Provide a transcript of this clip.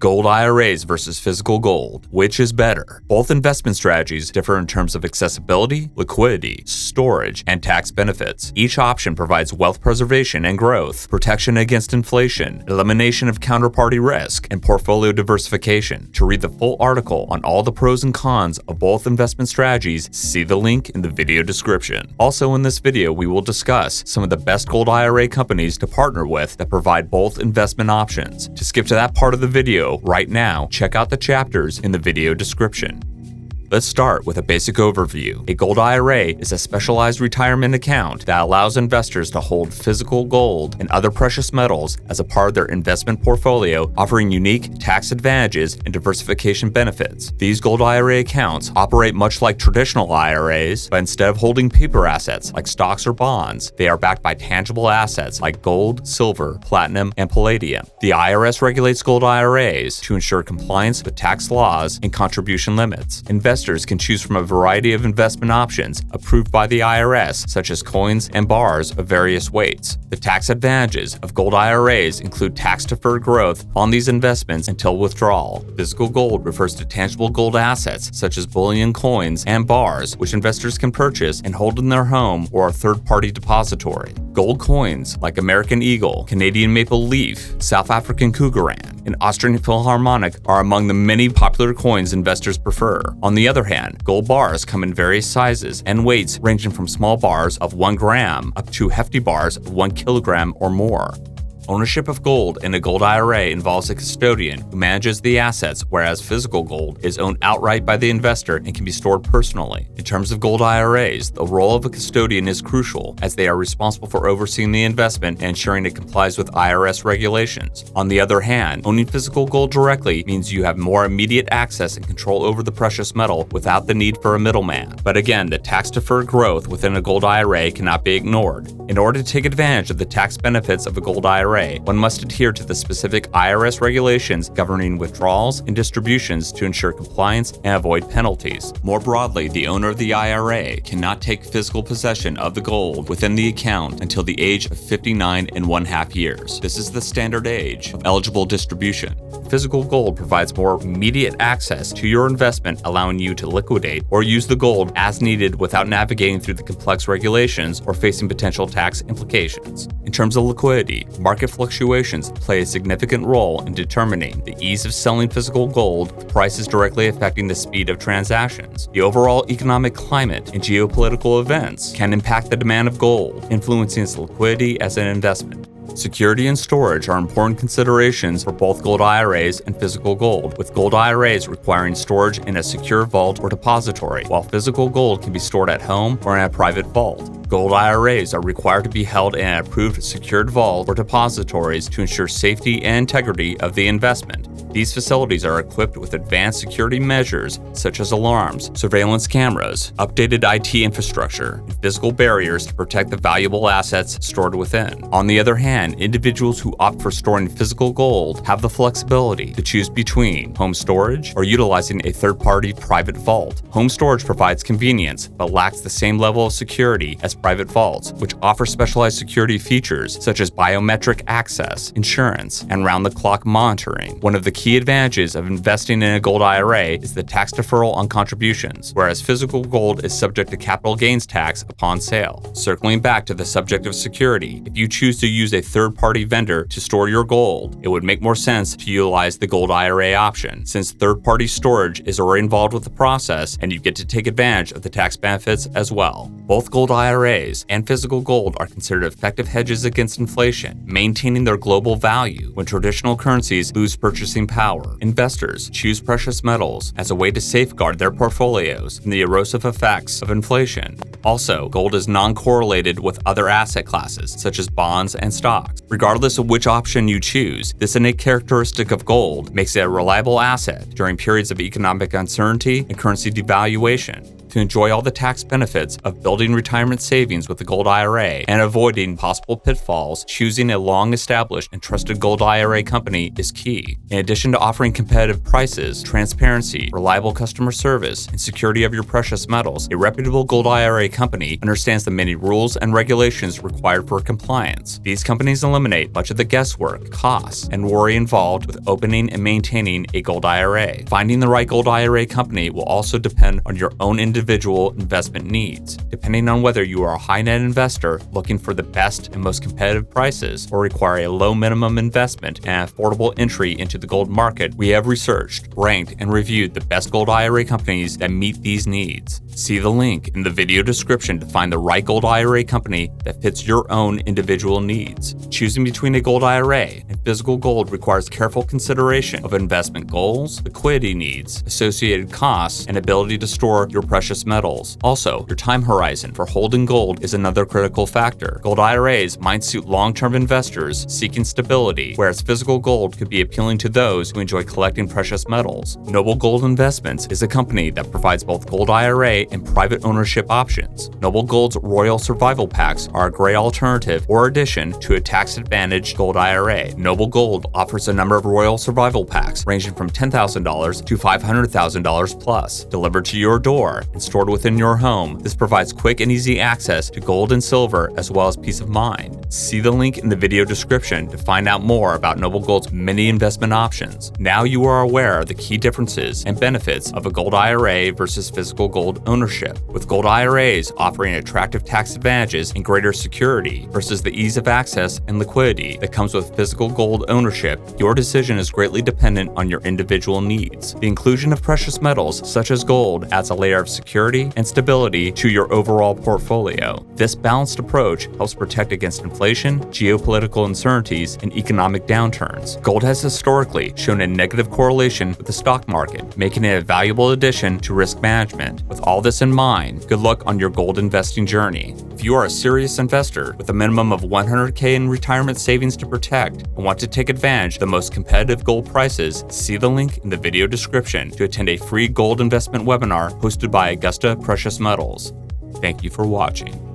Gold IRAs versus physical gold. Which is better? Both investment strategies differ in terms of accessibility, liquidity, storage, and tax benefits. Each option provides wealth preservation and growth, protection against inflation, elimination of counterparty risk, and portfolio diversification. To read the full article on all the pros and cons of both investment strategies, see the link in the video description. Also in this video, we will discuss some of the best gold IRA companies to partner with that provide both investment options. To skip to that part of the video right now, check out the chapters in the video description. Let's start with a basic overview. A gold IRA is a specialized retirement account that allows investors to hold physical gold and other precious metals as a part of their investment portfolio, offering unique tax advantages and diversification benefits. These gold IRA accounts operate much like traditional IRAs, but instead of holding paper assets like stocks or bonds, they are backed by tangible assets like gold, silver, platinum, and palladium. The IRS regulates gold IRAs to ensure compliance with tax laws and contribution limits. Investors can choose from a variety of investment options approved by the IRS, such as coins and bars of various weights. The tax advantages of gold IRAs include tax-deferred growth on these investments until withdrawal. Physical gold refers to tangible gold assets such as bullion coins and bars, which investors can purchase and hold in their home or a third-party depository. Gold coins like American Eagle, Canadian Maple Leaf, South African Cougaran, and Austrian Philharmonic are among the many popular coins investors prefer. On the other hand, gold bars come in various sizes and weights ranging from small bars of 1 gram up to hefty bars of 1 kilogram or more. Ownership of gold in a gold IRA involves a custodian who manages the assets, whereas physical gold is owned outright by the investor and can be stored personally. In terms of gold IRAs, the role of a custodian is crucial, as they are responsible for overseeing the investment and ensuring it complies with IRS regulations. On the other hand, owning physical gold directly means you have more immediate access and control over the precious metal without the need for a middleman. But again, the tax-deferred growth within a gold IRA cannot be ignored. In order to take advantage of the tax benefits of a gold IRA, one must adhere to the specific IRS regulations governing withdrawals and distributions to ensure compliance and avoid penalties. More broadly, the owner of the IRA cannot take physical possession of the gold within the account until the age of 59½ years. This is the standard age of eligible distribution. Physical gold provides more immediate access to your investment, allowing you to liquidate or use the gold as needed without navigating through the complex regulations or facing potential tax implications. In terms of liquidity, market fluctuations play a significant role in determining the ease of selling physical gold, with prices directly affecting the speed of transactions. The overall economic climate and geopolitical events can impact the demand of gold, influencing its liquidity as an investment. Security and storage are important considerations for both gold IRAs and physical gold, with gold IRAs requiring storage in a secure vault or depository, while physical gold can be stored at home or in a private vault. Gold IRAs are required to be held in an approved secured vault or depositories to ensure safety and integrity of the investment. These facilities are equipped with advanced security measures such as alarms, surveillance cameras, updated IT infrastructure, and physical barriers to protect the valuable assets stored within. On the other hand, individuals who opt for storing physical gold have the flexibility to choose between home storage or utilizing a third-party private vault. Home storage provides convenience but lacks the same level of security as private vaults, which offer specialized security features such as biometric access, insurance, and round-the-clock monitoring. One of the key advantages of investing in a gold IRA is the tax deferral on contributions, whereas physical gold is subject to capital gains tax upon sale. Circling back to the subject of security, if you choose to use a third-party vendor to store your gold, it would make more sense to utilize the gold IRA option, since third-party storage is already involved with the process and you get to take advantage of the tax benefits as well. Both gold IRAs and physical gold are considered effective hedges against inflation, maintaining their global value when traditional currencies lose purchasing power. Investors choose precious metals as a way to safeguard their portfolios from the erosive effects of inflation. Also, gold is non-correlated with other asset classes, such as bonds and stocks. Regardless of which option you choose, this innate characteristic of gold makes it a reliable asset during periods of economic uncertainty and currency devaluation. To enjoy all the tax benefits of building retirement savings with the Gold IRA and avoiding possible pitfalls, choosing a long-established and trusted Gold IRA company is key. In addition to offering competitive prices, transparency, reliable customer service, and security of your precious metals, a reputable Gold IRA company understands the many rules and regulations required for compliance. These companies eliminate much of the guesswork, costs, and worry involved with opening and maintaining a Gold IRA. Finding the right Gold IRA company will also depend on your own individual investment needs. Depending on whether you are a high-net investor looking for the best and most competitive prices or require a low minimum investment and affordable entry into the gold market, we have researched, ranked, and reviewed the best Gold IRA companies that meet these needs. See the link in the video description to find the right Gold IRA company that fits your own individual needs. Choosing between a Gold IRA and physical gold requires careful consideration of investment goals, liquidity needs, associated costs, and ability to store your precious metals. Also, your time horizon for holding gold is another critical factor. Gold IRAs might suit long-term investors seeking stability, whereas physical gold could be appealing to those who enjoy collecting precious metals. Noble Gold Investments is a company that provides both Gold IRA and private ownership options. Noble Gold's Royal Survival Packs are a great alternative or addition to a tax-advantaged Gold IRA. Noble Gold offers a number of Royal Survival Packs ranging from $10,000 to $500,000 plus, delivered to your door and stored within your home. This provides quick and easy access to gold and silver as well as peace of mind. See the link in the video description to find out more about Noble Gold's many investment options. Now you are aware of the key differences and benefits of a Gold IRA versus physical gold ownership. With Gold IRAs offering attractive tax advantages and greater security versus the ease of access and liquidity that comes with physical gold ownership, your decision is greatly dependent on your individual needs. The inclusion of precious metals such as gold adds a layer of security and stability to your overall portfolio. This balanced approach helps protect against inflation, geopolitical uncertainties, and economic downturns. Gold has historically shown a negative correlation with the stock market, making it a valuable addition to risk management. With all this in mind, good luck on your gold investing journey. If you are a serious investor with a minimum of $100K in retirement savings to protect and want to take advantage of the most competitive gold prices, see the link in the video description to attend a free gold investment webinar hosted by Augusta Precious Metals. Thank you for watching.